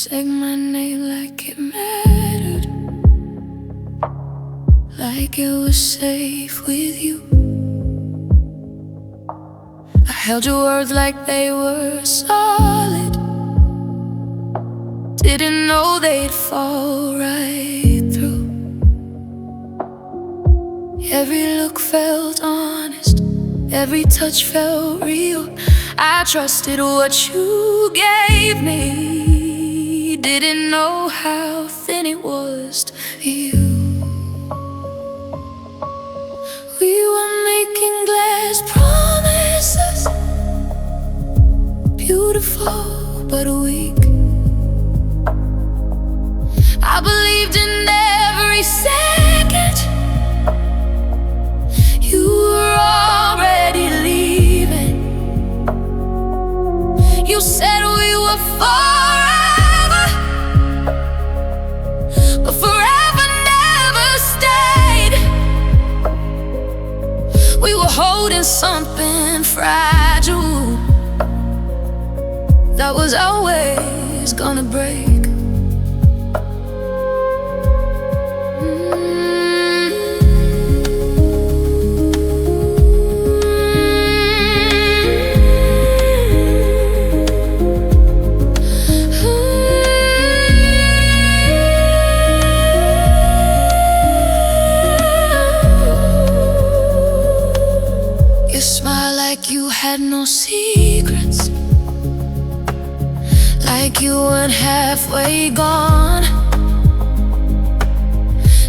sang my name like it mattered, like it was safe with you. I held your words like they were solid, didn't know they'd fall right through. Every look felt honest, every touch felt real. I trusted what you gave me, didn't know how thin it was to feel. We were making glass promises, beautiful but weak. I believed in every second you were already leaving. You said we were forever, but forever never stayed. We were holding something fragile that was always gonna break. You smiled like you had no secrets, like you weren't halfway gone.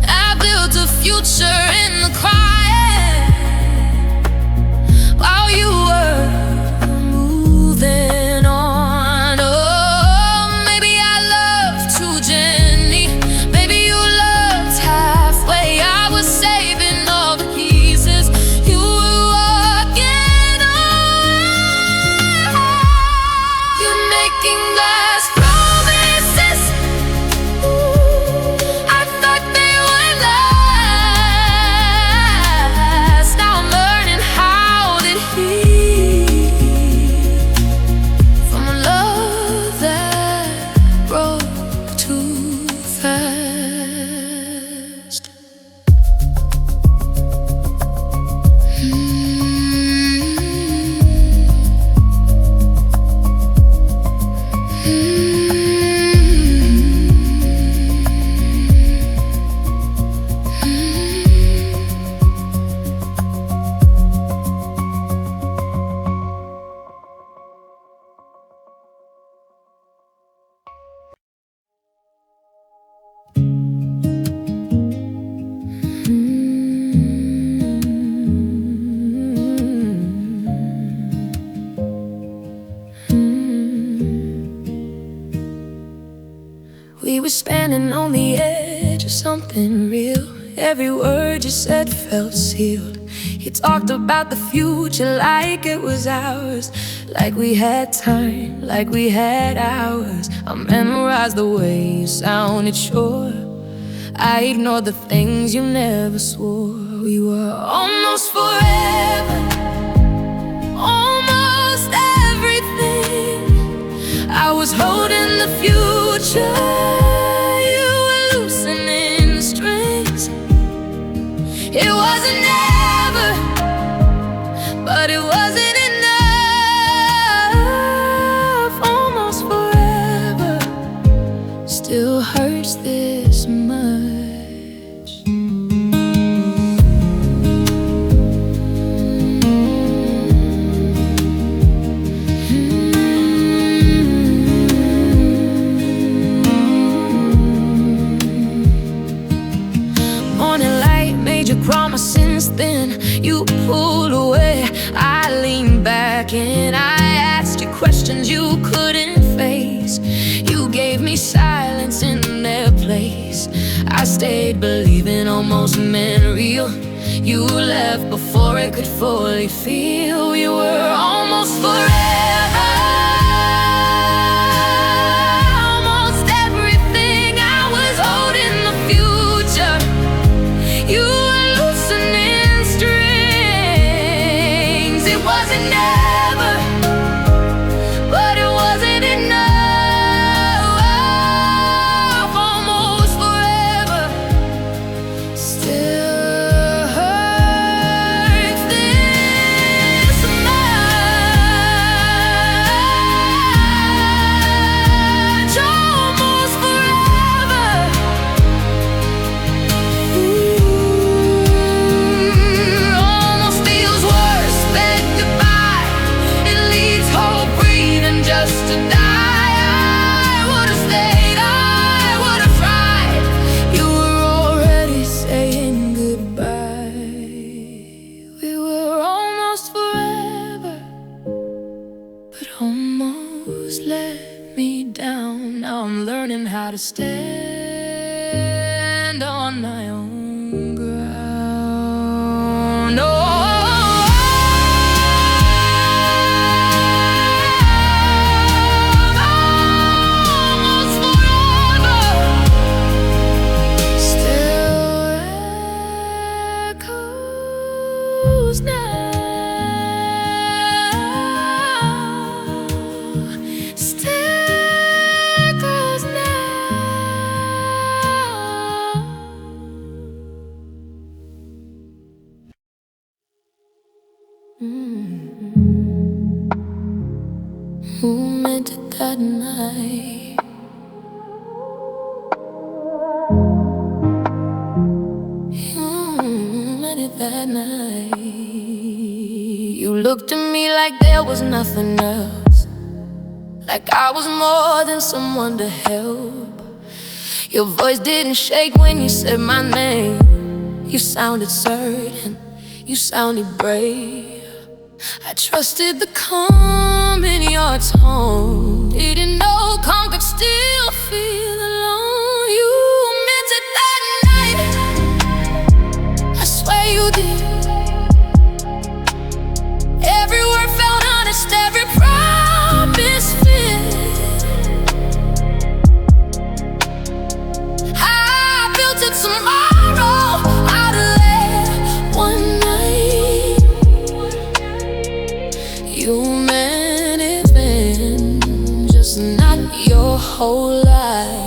I built a future in the quiet while you were moving on. Oh, maybe I loved too gently, maybe you loved halfway. I was saving all the pieces you were walking on. You're making glass promises, I thought they would last. Now I'm learning how to heal from a love that broke too fast. We were standing on the edge of something real. Every word you said felt sealed. You talked about the future like it was ours, like we had time, like we had hours. I memorized the way you sounded sure. I ignored the things you never swore. We were almost forever, almost everything. I was holding the future, you were loosening the strings. It wasn't never, but it wasn't enough. Almost forever still hurts this much. Promise since then, you pulled away. I leaned back and I asked you questions you couldn't face. You gave me silence in their place. I stayed believing almost meant real. You left before it could fully feel. We were almost forever, almost everything. I was holding the future, you wasn't never, but it wasn't enough. to stand on my own ground. Oh, who meant it that night? Who meant it that night? You looked at me like there was nothing else, like I was more than someone to help. Your voice didn't shake when you said my name. You sounded certain, you sounded brave. I trusted the calm in your tone. Didn't know calm could still feel alone. You meant it that night, I swear you did. Every word felt honest, every promise fit. I built it tomorrow out of that one night. You meant it then, just not your whole life.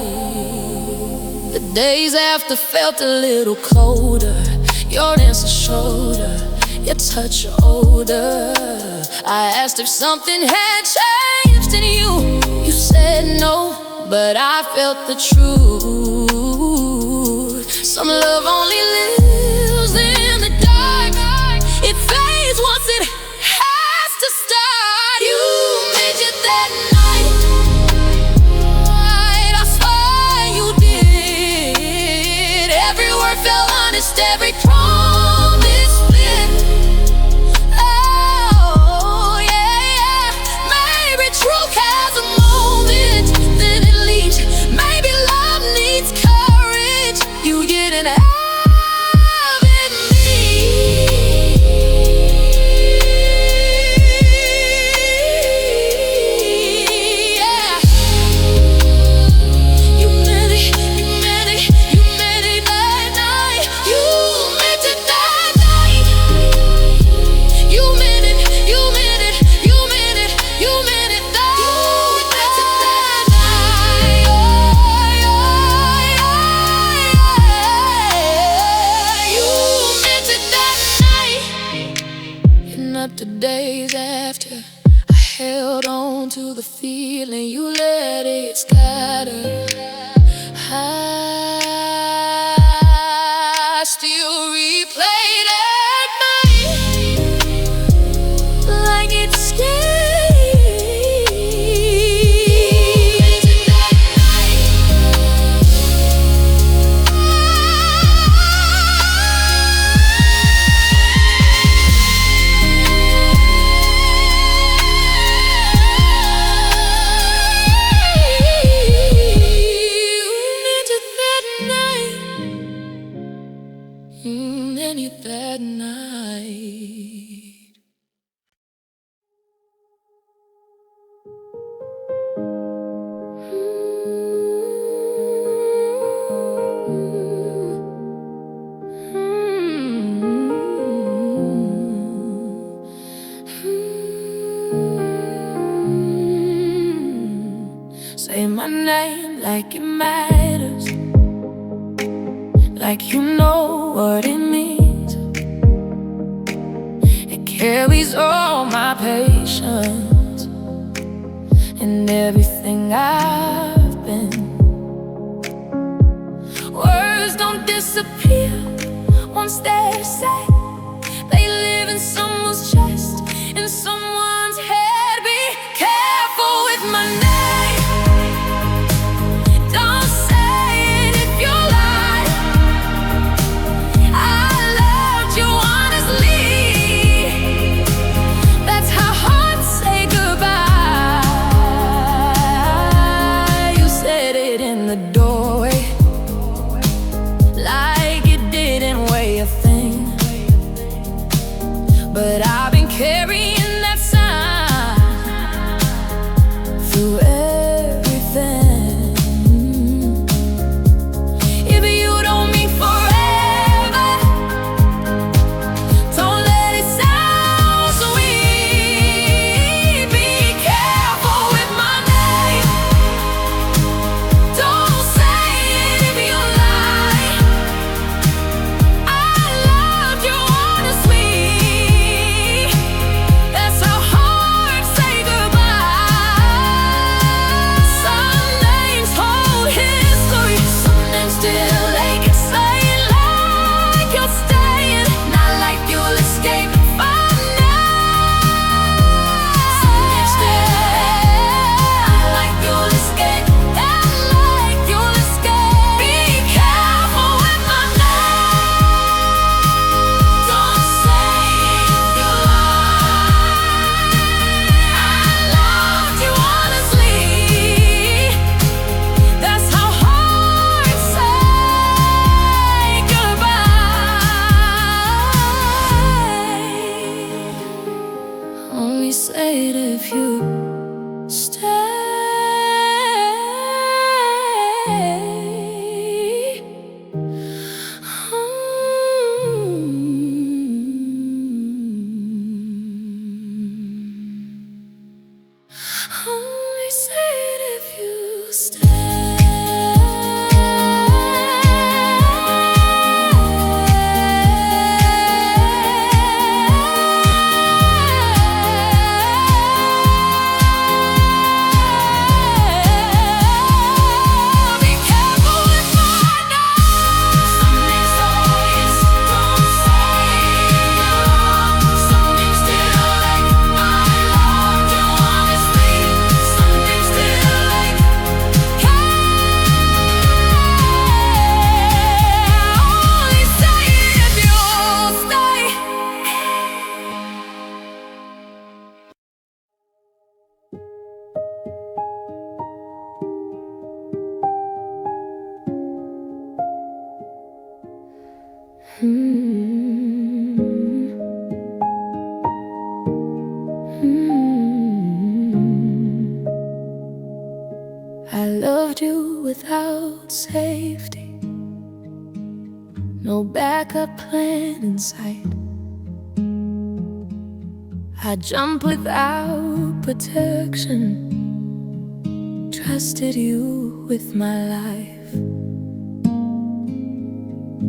The days after felt a little colder, your answer shoulder, your touch older. I asked if something had changed in you. You said no, but I felt the truth. Some love only lives in the dark. It fades once it has to start. You made it that night, I swear you did. Every word felt honest, every promise fit. Oh yeah, yeah. Maybe truth has a moment, then it leaves. Maybe love needs courage you didn't have in me. Yeah. You meant it, you meant it, you meant it that night. You meant it that night. You meant it, you meant it, you meant it, you meant it that night. Oh, you meant it that night. And up to days after, I held on to the feeling, you let it scatter. I still replay that night like it's scary. That night. Say my name like it matters, like you know what it means. It carries all my patience and everything I've been. Words don't disappear once they're said. They live in someone's chest, in someone's head. Be careful with my name. Don't say it if you lie. I loved you honestly. That's how hearts say goodbye. You said it in the door. but I've been carrying that sign through everything. If you don't mean forever, don't let it sound sweet. Be careful with my name. Don't say it if you lie. I loved you honestly. That's how hearts say goodbye. Some names hold history, some names still ache. Say it like you're staying, not like you'll escape from now. Some names still like you'll escape, not like you'll escape. Be careful with my name. Don't say you lie. I loved you honestly. That's how hearts say goodbye. Only say it if you stay. Only say it if you be careful with my name. Some names always don't say it. Some names still like I loved you honestly. Some names still like only say it if you'll stay. I loved you without safety, no backup plan in sight. I jumped without protection, trusted you with my life.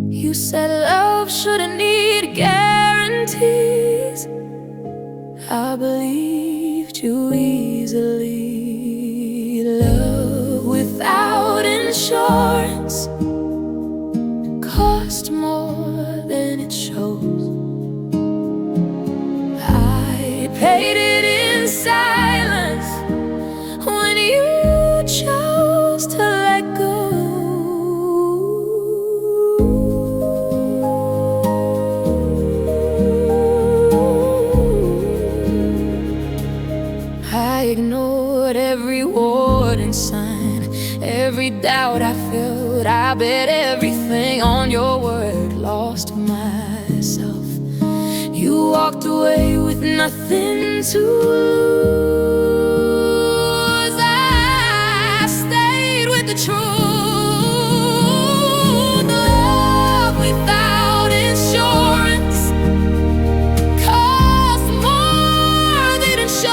You said love shouldn't need guarantees. I believed you easily. Love without insurance cost more than it shows. I paid it in silence when you chose to let go. I ignored every warning sign, every doubt I felt. I bet everything on your word, lost myself. You walked away with nothing to lose. I stayed with the truth. Love without insurance cost more than it shows.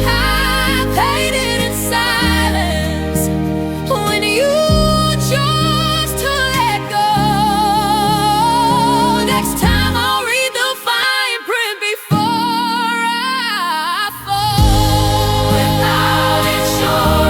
I paid it in silence when you chose to let go. Next time I'll read the fine print before I fall. Without insurance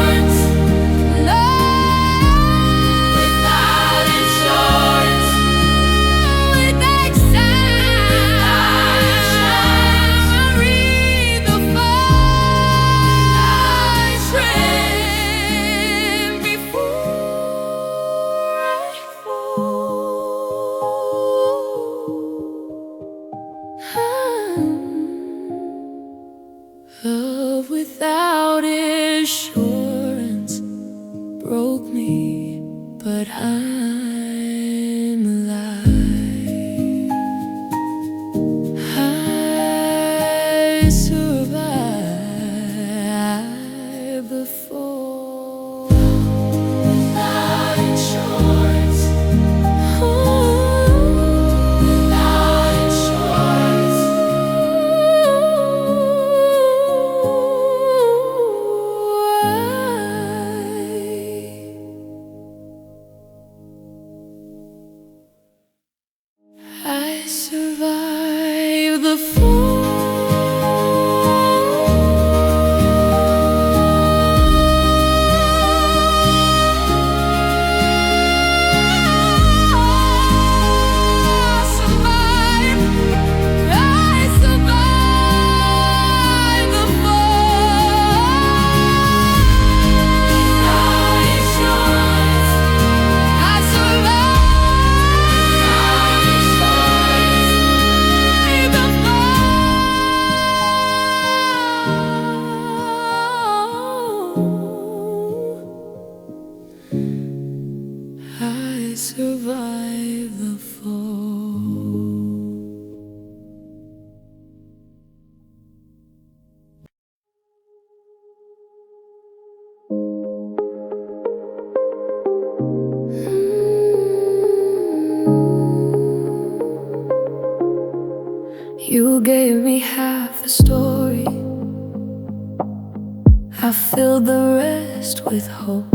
the fall. I survive the fall. You gave me half a story, I filled the rest with hope.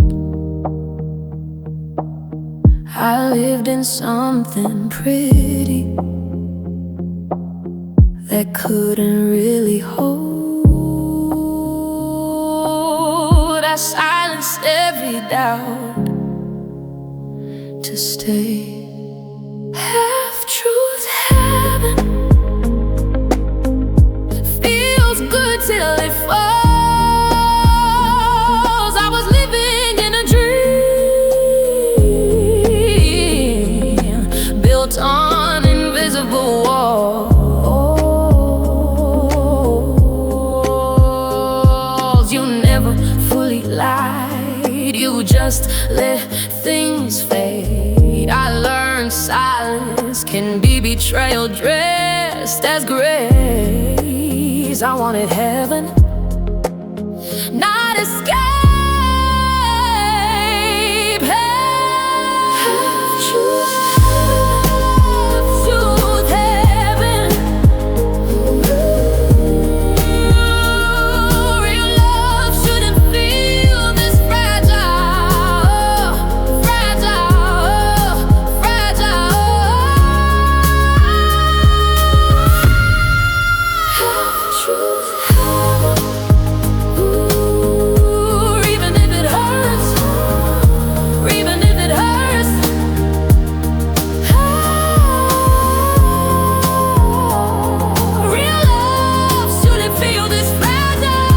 I lived in something pretty that couldn't really hold. I silenced every doubt to stay. Half-truth heaven feels good till it falls. I was living in a dream built on invisible walls. You never fully lied, you just let things fade. I learned silence can be betrayal dressed as grace. I wanted heaven, not escape. Half-truth heaven. Real love shouldn't feel this fragile, fragile, fragile. Half-truth heaven. Ooh, even if it hurts, even if it hurts. Real love shouldn't feel this fragile.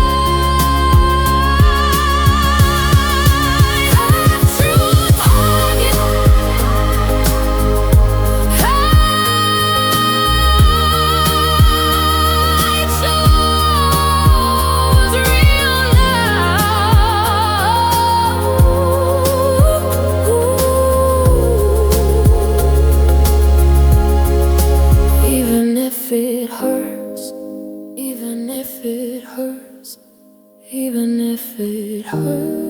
Half-truth target. I chose real love. Even if it hurts, even if it hurts, even if it hurts.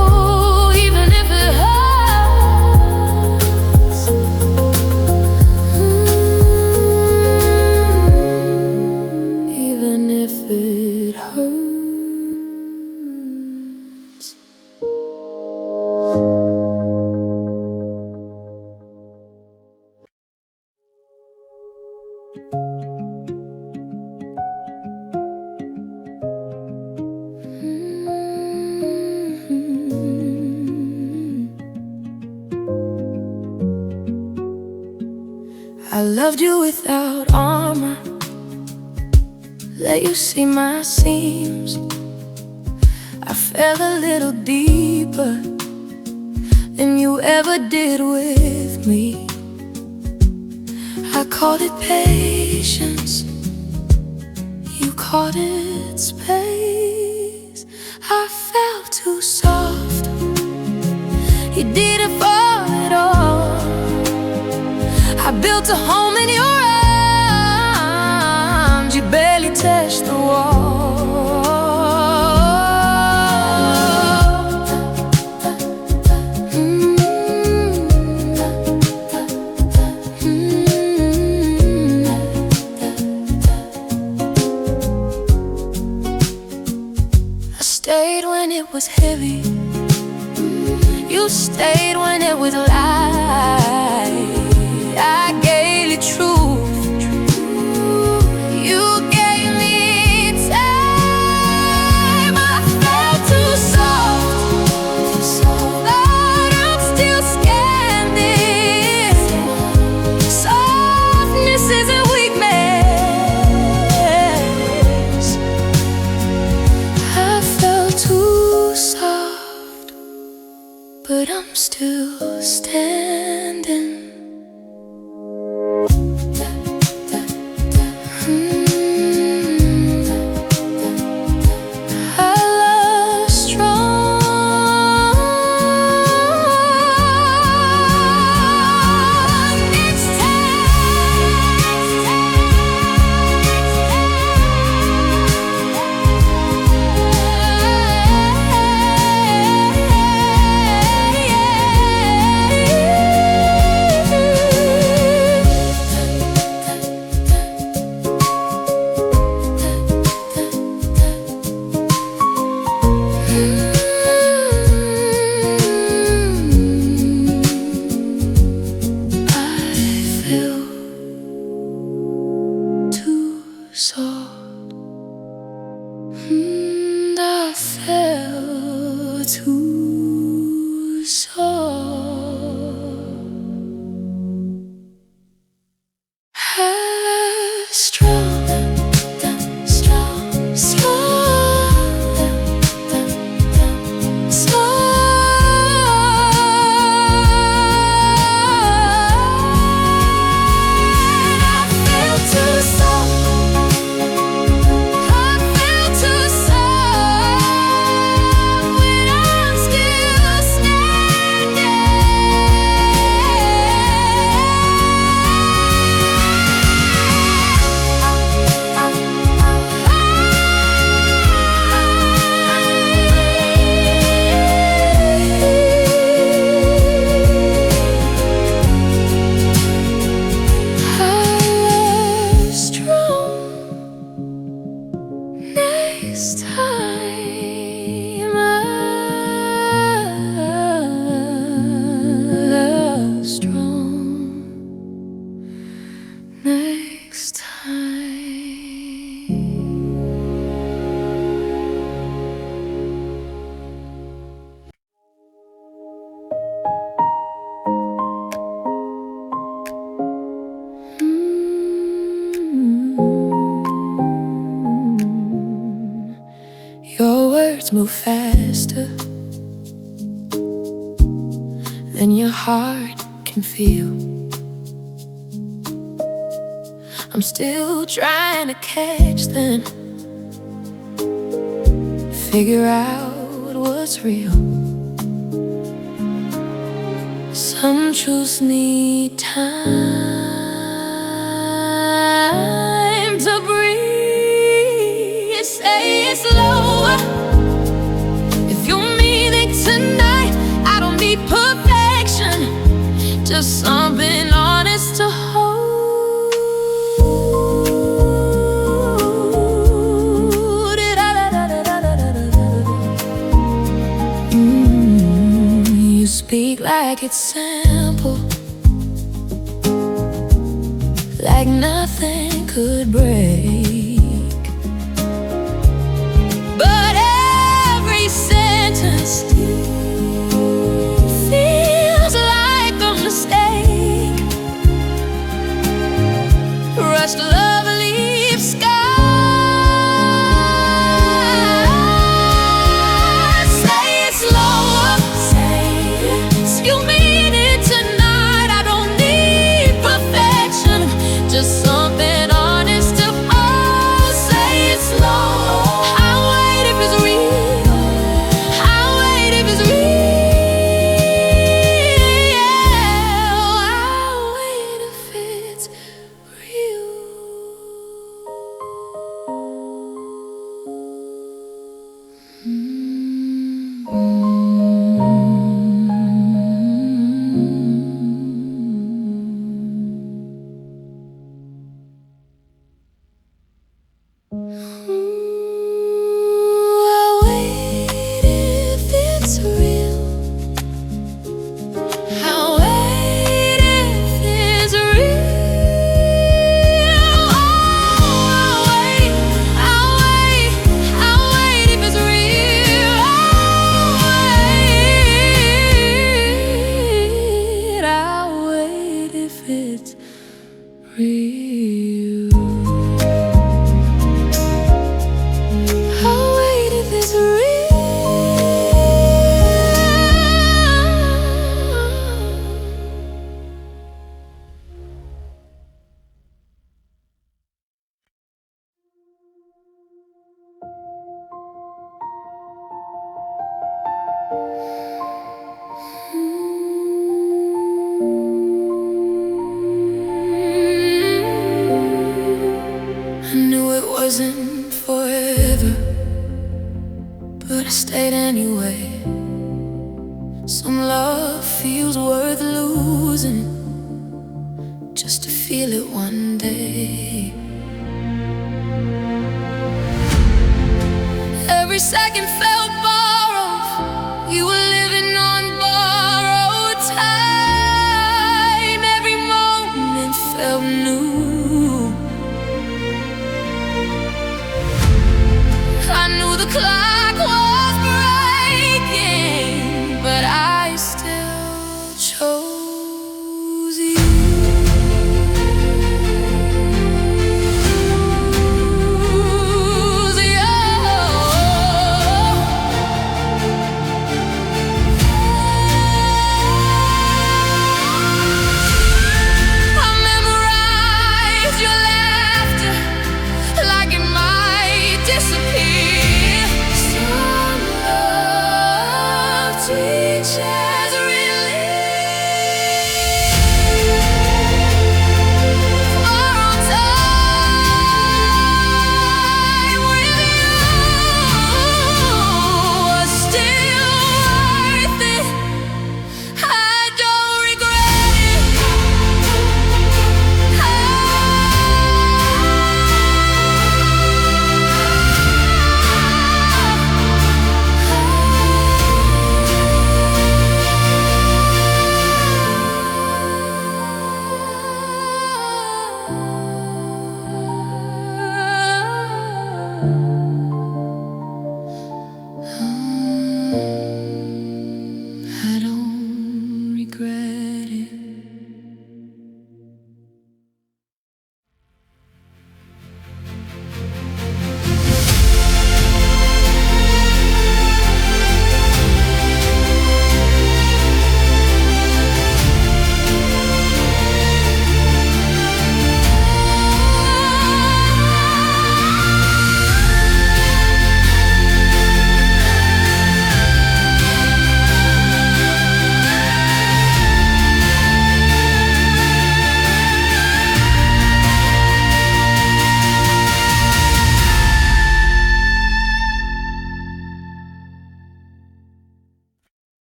Ooh, even if it hurts. Even if it hurts. I loved you without armor, let you see my seams. I fell a little deeper than you ever did with me. I called it patience, you called it space. I felt too soft, you didn't fall at all. I built a home in your arms, you barely touched the wall. was heavy. You stayed when it was light. I gave you truth. You gave me time. I felt too soft, but I'm still scanning. Softness isn't weakness. I felt too soft, but I'm still standing. I love strong. Next I felt too soft. Strong, strong, next time I love strong. Next time. Your words move faster than your heart can feel. I'm still trying to catch them, figure out what's real. Some truths need time to breathe. Say it slower if you mean it tonight. I don't need perfection, just something honest to hold. You speak like it's simple, like nothing could break. But every sentence feels like a mistake. Rushed love leaves scars. Say it slower, say you mean it tonight. I don't need perfection, just something honest to hold. Say it slow. I'll wait if it's real. I'll wait I knew it wasn't forever, but I stayed anyway. Some love feels worth losing just to feel it one day. Every second felt borrowed. You were living on borrowed time. Every moment felt new. I knew the clock was breaking, but I still chose you.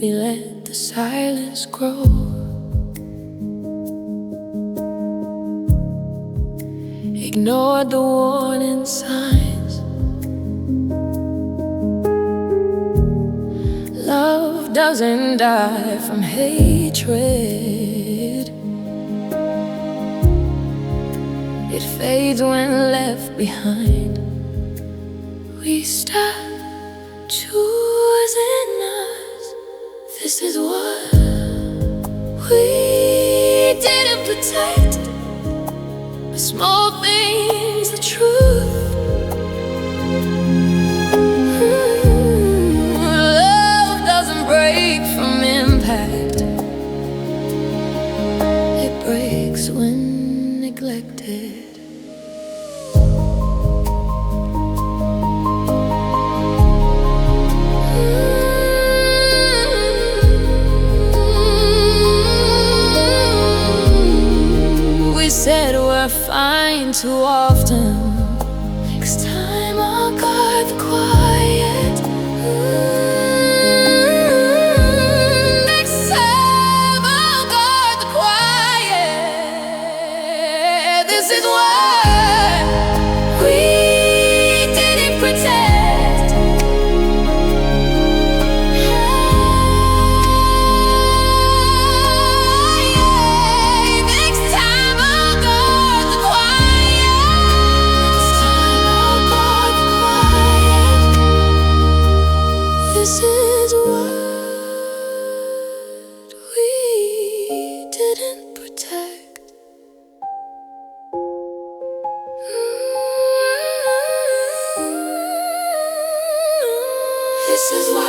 We let the silence grow. Ignored the warning signs. Love doesn't die from hatred. It fades when left behind. We stop choosing us. This is what we didn't protect. The small things, the truth. Love doesn't break from impact. It breaks when neglected. Said we're fine too often. Next time I'll guard the quiet. Next time I'll guard the quiet. This is what we didn't protect. Next time I'll guard the quiet. This is what we didn't protect. This is what